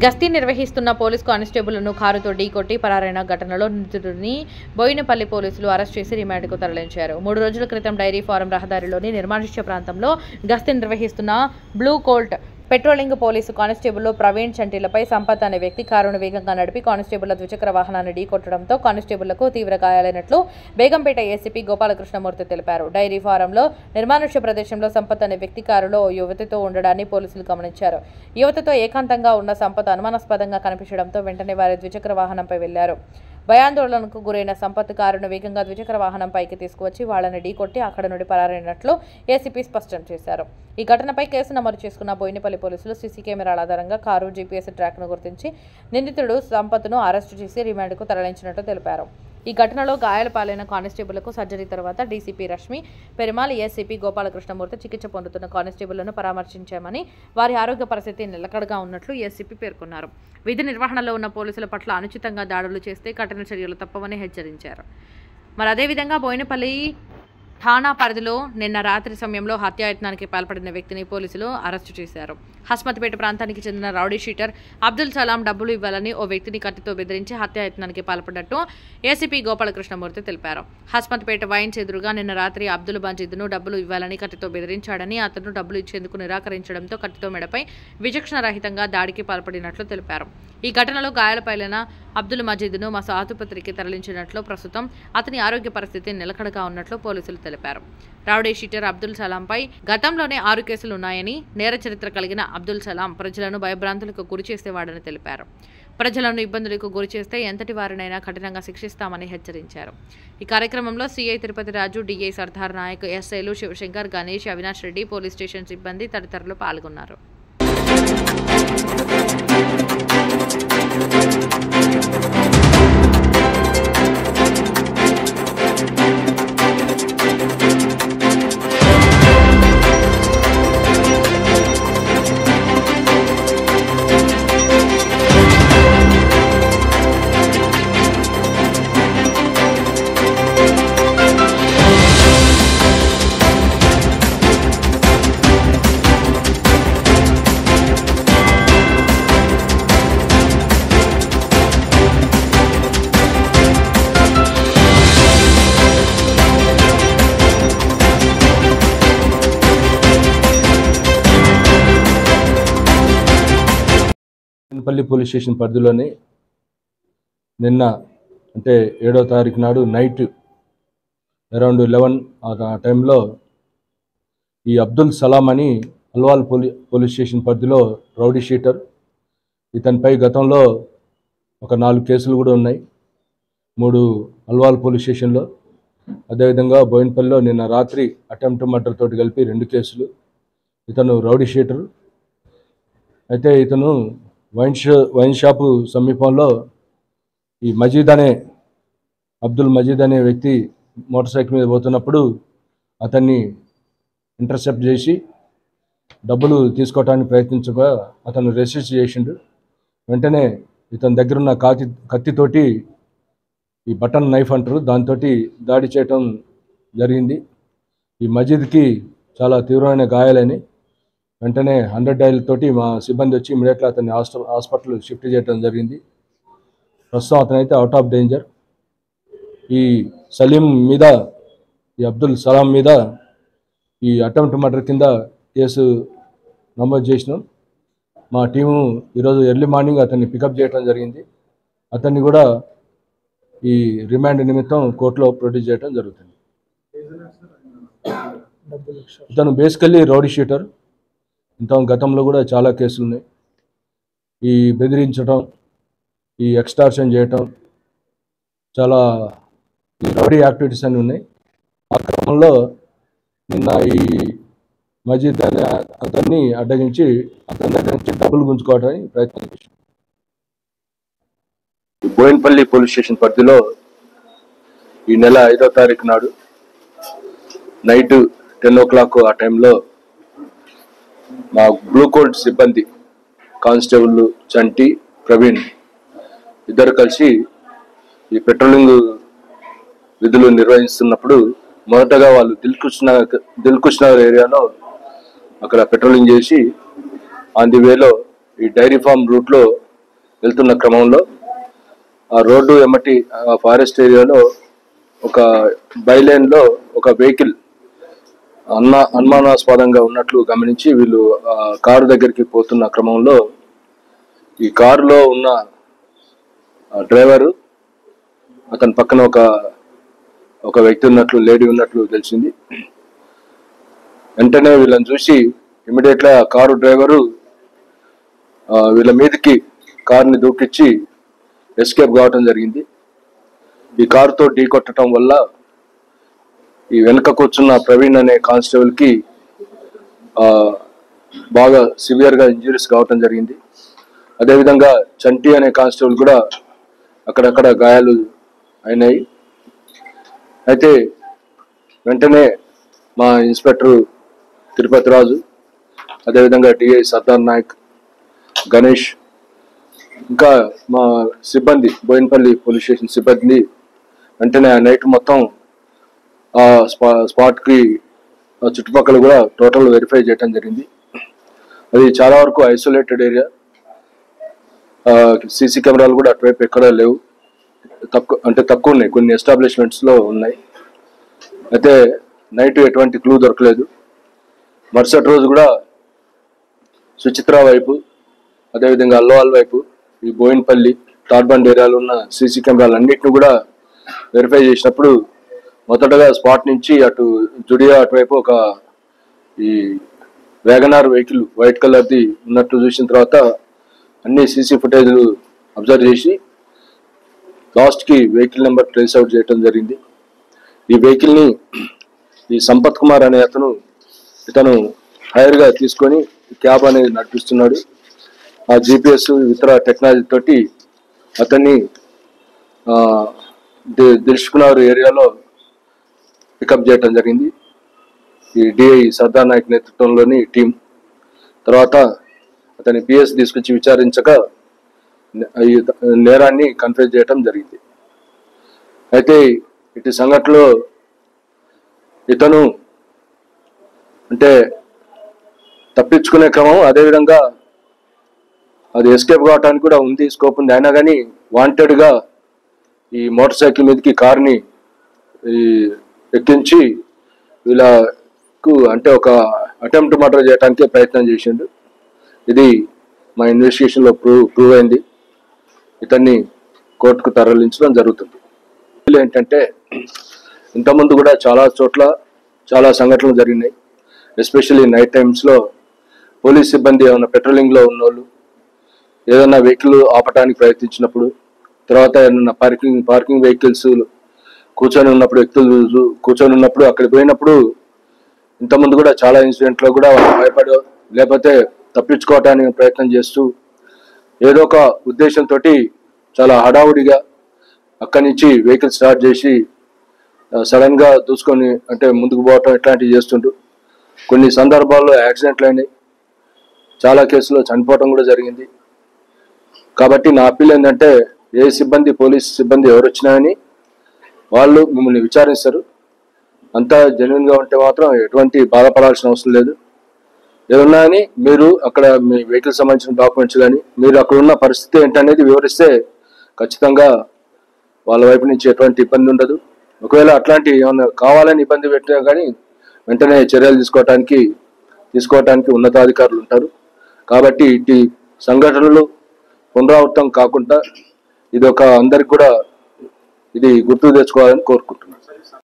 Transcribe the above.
గస్తీ నిర్వహిస్తున్న పోలీస్ కానిస్టేబుల్ను కారుతో ఢీకొట్టి పరారైన ఘటనలో నిందితుడిని బోయినపల్లి పోలీసులు అరెస్ట్ చేసి రిమాండ్కు తరలించారు. 3 రోజుల క్రితం డైరీ ఫారం రహదారిలోని నిర్మానుష్య ప్రాంతంలో గస్తీ నిర్వహిస్తున్న blue colt patrolling police constable Praveen చంటిలపై సంపత్ అనే వ్యక్తి కారును వేగంగా నడిపి కానిస్టేబుల్ ద్విచక్ర వాహనాన్ని ఢీకొట్టడంతో కానిస్టేబుల్కు తీవ్ర గాయాలైనట్లు బేగంపేట ఏసీపీ గోపాలకృష్ణమూర్తి తెలిపారు. డైరీ ఫారంలో నిర్మానుష్య ప్రదేశంలో సంపత్ అనే వ్యక్తి కారులో ఓ యువతితో ఉండడాన్ని పోలీసులు గమనించారు. యువతితో ఏకాంతంగా ఉన్న సంపత్ అనుమానాస్పదంగా కనిపించడంతో వెంటనే వారి ద్విచక్ర వాహనంపై వెళ్లారు. భయాందోళనకు గురైన సంపత్ కారును వేగంగా ద్విచక్ర వాహనంపైకి తీసుకువచ్చి వాళ్లను ఢీకొట్టి అక్కడ నుండి పరారైనట్లు ఏసీపీ స్పష్టం చేశారు. ఈ ఘటనపై కేసు నమోదు చేసుకున్న బోయినపల్లి పోలీసులు సీసీ కెమెరాల ఆధారంగా కారు జీపీఎస్ ట్రాక్ను గుర్తించి నిందితుడు సంపత్ను అరెస్టు చేసి రిమాండ్కు తరలించినట్టు తెలిపారు. ఈ ఘటనలో గాయాల పాలైన కానిస్టేబుల్కు సర్జరీ తర్వాత డీసీపీ రష్మి పెరుమాల్, ఏసీపీ గోపాలకృష్ణమూర్తి చికిత్స పొందుతున్న కానిస్టేబుల్ను పరామర్శించామని, వారి ఆరోగ్య పరిస్థితి నిలకడగా ఉన్నట్లు ఏసీపీ పేర్కొన్నారు. విధి నిర్వహణలో ఉన్న పోలీసుల పట్ల అనుచితంగా దాడులు చేస్తే కఠిన చర్యలు తప్పవని హెచ్చరించారు. మరి అదేవిధంగా బోయినపల్లి ఠాణా పరిధిలో నిన్న రాత్రి సమయంలో హత్యాయత్నానికి పాల్పడిన వ్యక్తిని పోలీసులు అరెస్టు చేశారు. హస్మత్పేట ప్రాంతానికి చెందిన రౌడీ షీటర్ అబ్దుల్ సలాం డబ్బులు ఇవ్వాలని ఓ వ్యక్తిని కత్తితో బెదిరించి హత్యాయత్నానికి పాల్పడ్డట్టు ఏసీపీ గోపాలకృష్ణమూర్తి తెలిపారు. హస్మత్పేట వైన్స్ ఎదురుగా నిన్న రాత్రి అబ్దుల్ మజీద్ను డబ్బులు ఇవ్వాలని కత్తితో బెదిరించాడని, అతను డబ్బులు ఇచ్చేందుకు నిరాకరించడంతో కత్తితో మెడపై విచక్షణ రహితంగా దాడికి పాల్పడినట్లు తెలిపారు. ఈ ఘటనలో గాయాలపైన అబ్దుల్ మజీద్ను మసా ఆసుపత్రికి తరలించినట్లు, ప్రస్తుతం అతని ఆరోగ్య పరిస్థితి నిలకడగా ఉన్నట్లు పోలీసులు తెలిపారు. రౌడీ షీటర్ అబ్దుల్ సలాంపై గతంలోనే 6 కేసులు ఉన్నాయని, నేర చరిత్ర కలిగిన అబ్దుల్ సలాం ప్రజలను భయభ్రాంతులకు గురి చేసేవాడని తెలిపారు. ప్రజలను ఇబ్బందులకు గురి చేస్తే ఎంతటి వారినైనా కఠినంగా శిక్షిస్తామని హెచ్చరించారు. ఈ కార్యక్రమంలో సీఐ తిరుపతి రాజు, డీఐ సర్దార్ నాయక్, ఎస్ఐలు శివశంకర్, గణేష్, అవినాష్ రెడ్డి, పోలీస్ స్టేషన్ సిబ్బంది తదితరులు పాల్గొన్నారు. బోయినపల్లి పోలీస్ స్టేషన్ పరిధిలోని నిన్న అంటే 7వ తారీఖు నాడు నైట్ అరౌండ్ 11 ఆ టైంలో ఈ అబ్దుల్ సలాం అని అల్వాల్ పోలీస్ స్టేషన్ పరిధిలో రౌడీ షీటర్, ఇతనిపై గతంలో ఒక 4 కేసులు కూడా ఉన్నాయి. 3 అల్వాల్ పోలీస్ స్టేషన్లో, అదేవిధంగా బోయినపల్లిలో నిన్న రాత్రి అటెంప్ట్ మర్డర్ తోటి కలిపి 2 కేసులు. ఇతను రౌడీ షీటర్. అయితే ఇతను వైన్ షాపు సమీపంలో ఈ అబ్దుల్ మజీద్ అనే వ్యక్తి మోటార్ సైకిల్ మీద పోతున్నప్పుడు అతన్ని ఇంటర్సెప్ట్ చేసి డబ్బులు తీసుకోవడానికి ప్రయత్నించగా అతను రెసిస్ట్ చేసిండు. వెంటనే ఇతని దగ్గర ఉన్న కత్తితోటి, ఈ బటన్ నైఫ్ అంటారు, దాంతో దాడి చేయటం జరిగింది. ఈ మజీద్కి చాలా తీవ్రమైన గాయాలని, వెంటనే 100 డయల్ తోటి మా సిబ్బంది వచ్చి ఇమీడియట్గా అతన్ని హాస్పిటల్ షిఫ్ట్ చేయడం జరిగింది. ప్రస్తుతం అతనైతే అవుట్ ఆఫ్ డేంజర్. ఈ సలీం మీద, ఈ అబ్దుల్ సలాం మీద ఈ అటెంప్ట్ మర్డర్ కింద కేసు నమోదు చేసినాం. మా టీము ఈరోజు ఎర్లీ మార్నింగ్ అతన్ని పికప్ చేయడం జరిగింది. అతన్ని కూడా ఈ రిమాండ్ నిమిత్తం కోర్టులో ప్రొడ్యూస్ చేయడం జరుగుతుంది. ఇతను బేసికల్లీ రౌడీ షీటర్. గతంలో కూడా చాలా కేసులు ఉన్నాయి. ఈ బెదిరించడం, ఈ ఎక్స్టార్షన్ చేయటం, చాలా ఈ రౌడీ యాక్టివిటీస్ అన్నీ ఉన్నాయి. ఆ క్రమంలో నిన్న ఈ మజీద్ అనే అతన్ని అడ్డగించి అతని దగ్గర నుంచి డబ్బులు గుంజుకోవడానికి ప్రయత్నం చేశారు. బోయినపల్లి పోలీస్ స్టేషన్ పరిధిలో ఈ నెల 5వ తారీఖు నాడు నైట్ 10 o'clock ఆ టైంలో మా బ్లూ కోల్ట్ సిబ్బంది కానిస్టేబుల్ చంటి, ప్రవీణ్ ఇద్దరు కలిసి ఈ పెట్రోలింగ్ విధులు నిర్వహిస్తున్నప్పుడు మొదటగా వాళ్ళు దిల్కుష్ నగర్ ఏరియాలో అక్కడ పెట్రోలింగ్ చేసి ఆన్ ది వేలో ఈ డైరీ ఫామ్ రూట్లో వెళ్తున్న క్రమంలో ఆ రోడ్డు ఎమ్మటి ఫారెస్ట్ ఏరియాలో ఒక బైలేన్లో ఒక వెహికల్ అనుమానాస్పదంగా ఉన్నట్లు గమనించి వీళ్ళు కారు దగ్గరికి పోతున్న క్రమంలో ఈ కారులో ఉన్న డ్రైవరు అతని పక్కన ఒక వ్యక్తి ఉన్నట్లు, లేడీ ఉన్నట్లు తెలిసింది. వెంటనే వీళ్ళని చూసి ఇమీడియట్గా కారు డ్రైవరు వీళ్ళ మీదకి కారుని దూకిచ్చి ఎస్కేప్ కావటం జరిగింది. ఈ కారుతో ఢీ కొట్టడం వల్ల ఈ వెనుక కూర్చున్న ప్రవీణ్ అనే కానిస్టేబుల్కి బాగా సివియర్గా ఇంజరీస్ కావటం జరిగింది. అదేవిధంగా చంటి అనే కానిస్టేబుల్ కూడా అక్కడక్కడ గాయాలు అయినాయి. అయితే వెంటనే మా ఇన్స్పెక్టర్ తిరుపతి రాజు, అదేవిధంగా డిఐ సర్దార్ నాయక్, గణేష్, ఇంకా మా సిబ్బంది బోయినపల్లి పోలీస్ స్టేషన్ సిబ్బంది వెంటనే ఆ నైట్ మొత్తం ఆ స్పాట్కి చుట్టుపక్కల కూడా టోటల్ వెరిఫై చేయడం జరిగింది. అది చాలా వరకు ఐసోలేటెడ్ ఏరియా. సీసీ కెమెరాలు కూడా అటువైపు ఎక్కడా లేవు, తక్కువ ఉన్నాయి, కొన్ని ఎస్టాబ్లిష్మెంట్స్లో ఉన్నాయి. అయితే నైట్ ఎటువంటి క్లూ దొరకలేదు. మరుసటి రోజు కూడా సుచిత్ర వైపు, అదేవిధంగా అల్లోవాల్ వైపు, ఈ బోయినపల్లి తాడ్బండ్ ఏరియాలో ఉన్న సీసీ కెమెరాలు అన్నింటిని కూడా వెరిఫై చేసినప్పుడు మొదటగా స్పాట్ నుంచి అటు జుడియా అటువైపు ఒక ఈ వ్యాగనార్ వెహికల్ వైట్ కలర్ది ఉన్నట్లు చూసిన తర్వాత అన్ని సీసీ ఫుటేజ్లు అబ్జర్వ్ చేసి లాస్ట్కి వెహికల్ నెంబర్ ట్రేస్ అవుట్ చేయడం జరిగింది. ఈ వెహికల్ని ఈ సంపత్ కుమార్ అనే ఇతను హైర్గా తీసుకొని క్యాబ్ అనేది నడిపిస్తున్నాడు. ఆ జిపిఎస్ ఇతర టెక్నాలజీ తోటి అతన్ని దిల్షుకునగర్ ఏరియాలో పికప్ చేయడం జరిగింది. ఈ డిఐ సర్దార్ నాయక్ నేతృత్వంలోని టీం తర్వాత అతని పిఎస్ తీసుకొచ్చి విచారించక ఈ నేరాన్ని కన్ఫెస్ చేయడం జరిగింది. అయితే ఇటు సంఘటనలో ఇతను అంటే తప్పించుకునే క్రమం, అదేవిధంగా అది ఎస్కేప్ కావడానికి కూడా ఉంది, స్కోప్ ఉంది. అయినా కానీ వాంటెడ్గా ఈ మోటార్ సైకిల్ మీదకి కార్ని ఎక్కించి వీళ్ళకు అంటే ఒక అటెంప్ట్ మర్డర్ చేయడానికే ప్రయత్నం చేసిండు. ఇది మా ఇన్వెస్టిగేషన్లో ప్రూవ్ అయింది. ఇతన్ని కోర్టుకు తరలించడం జరుగుతుంది. ఏంటంటే ఇంతకుముందు కూడా చాలా చోట్ల చాలా సంఘటనలు జరిగినాయి. ఎస్పెషల్లీ నైట్ టైమ్స్లో పోలీస్ సిబ్బంది ఏమైనా పెట్రోలింగ్లో ఉన్నోళ్ళు ఏదైనా వెహికల్ ఆపటానికి ప్రయత్నించినప్పుడు, తర్వాత ఏమన్నా పార్కింగ్ వెహికల్స్ కూర్చొని ఉన్నప్పుడు, వ్యక్తులు కూర్చొని ఉన్నప్పుడు అక్కడికి పోయినప్పుడు ఇంతకుముందు కూడా చాలా ఇన్సిడెంట్లో కూడా భయపడో లేకపోతే తప్పించుకోవటానికి ప్రయత్నం చేస్తూ ఏదో ఒక ఉద్దేశంతో చాలా హడావుడిగా అక్కడి నుంచి వెహికల్ స్టార్ట్ చేసి సడన్గా దూసుకొని అంటే ముందుకు పోవటం ఇట్లాంటివి చేస్తుంటూ కొన్ని సందర్భాల్లో యాక్సిడెంట్లు అయినాయి, చాలా కేసులో చనిపోవటం కూడా జరిగింది. కాబట్టి నా అప్పీల్ ఏంటంటే ఏ సిబ్బంది, పోలీస్ సిబ్బంది ఎవరు వచ్చినా కానీ వాళ్ళు మిమ్మల్ని విచారిస్తారు. అంతా జెన్యున్గా ఉంటే మాత్రం ఎటువంటి బాధపడాల్సిన అవసరం లేదు. ఏమన్నా కానీ మీరు అక్కడ మీ వెహికల్ సంబంధించిన డాక్యుమెంట్స్ కానీ మీరు అక్కడ ఉన్న పరిస్థితి ఏంటనేది వివరిస్తే ఖచ్చితంగా వాళ్ళ వైపు నుంచి ఎటువంటి ఇబ్బంది ఉండదు. ఒకవేళ అట్లాంటి ఏమన్నా కావాలని ఇబ్బంది పెట్టినా కానీ వెంటనే చర్యలు తీసుకోవటానికి ఉన్నతాధికారులు ఉంటారు. కాబట్టి ఇటు సంఘటనలు పునరావృతం కాకుండా ఇది ఒక అందరికి కూడా ఇది గుర్తు తెచ్చుకోవాలని కోరుకుంటున్నాను.